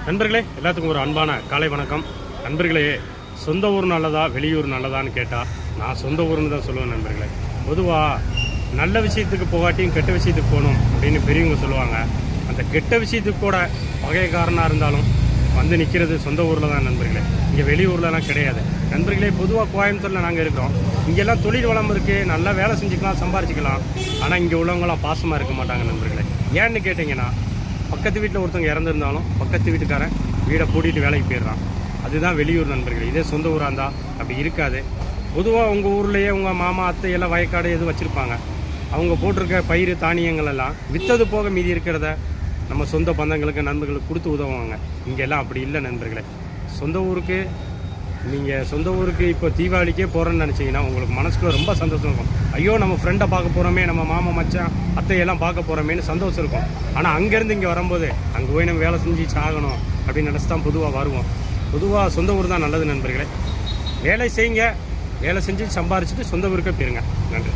நண்பர்களே, எல்லாத்துக்கும் ஒரு அன்பான காலை வணக்கம். நண்பர்களே, சொந்த ஊர் நல்லதா வெளியூர் நல்லதான்னு கேட்டால் நான் சொந்த ஊர்னு தான் சொல்லுவேன். நண்பர்களே, பொதுவாக நல்ல விஷயத்துக்கு போகாட்டியும் கெட்ட விஷயத்துக்கு போகணும் அப்படின்னு பெரியவங்க சொல்லுவாங்க. அந்த கெட்ட விஷயத்துக்கு கூட வகைக்காரனாக இருந்தாலும் வந்து நிற்கிறது சொந்த ஊரில் தான் நண்பர்களே. இங்கே வெளியூர்லலாம் கிடையாது நண்பர்களே. பொதுவாக கோயம்புத்தூரில் நாங்கள் இருக்கிறோம். இங்கெல்லாம் தொழில் வளம் இருக்குது, நல்லா வேலை செஞ்சுக்கலாம், சம்பாரிச்சிக்கலாம். ஆனால் இங்கே உள்ளவங்களாம் பாசமாக இருக்க மாட்டாங்க நண்பர்களே. ஏன்னு கேட்டிங்கன்னா, பக்கத்து வீட்டில் ஒருத்தவங்க இறந்துருந்தாலும் பக்கத்து வீட்டுக்காரன் வீடை பூட்டிட்டு வேலைக்கு போயிடுறான். அதுதான் வெளியூர் நண்பர்கள். இதே சொந்த ஊராக இருந்தால் அப்படி இருக்காது. பொதுவாக உங்கள் ஊர்லேயே உங்கள் மாமா அத்தை எல்லாம் வயக்காடு எதுவும் வச்சுருப்பாங்க. அவங்க போட்டிருக்க பயிர் தானியங்கள் எல்லாம் விற்றது போக மீதி இருக்கிறத நம்ம சொந்த பந்தங்களுக்கு நண்பர்களுக்கு கொடுத்து உதவுவாங்க. இங்கெல்லாம் அப்படி இல்லை நண்பர்களே. சொந்த ஊருக்கு சொந்த ஊருக்கு இப்போ தீபாவளிக்கே போகிறேன்னு நினச்சிங்கன்னா உங்களுக்கு மனசுக்குள்ள ரொம்ப சந்தோஷம் இருக்கும். ஐயோ, நம்ம ஃப்ரெண்டை பார்க்க போகிறோமே, நம்ம மாமா மச்சான் அத்தையெல்லாம் பார்க்க போகிறோமேன்னு சந்தோஷம் இருக்கும். ஆனால் அங்கேருந்து இங்கே வரும்போது அங்கே போய் நம்ம வேலை செஞ்சு சாகணும் அப்படின்னு நினச்சி தான் பொதுவாக வருவோம். பொதுவாக சொந்த ஊர் தான் நல்லது நண்பர்களே. வேலை செய்யுங்க, வேலை செஞ்சு சம்பாரிச்சுட்டு சொந்த ஊருக்கே போயிருங்க. நன்றி.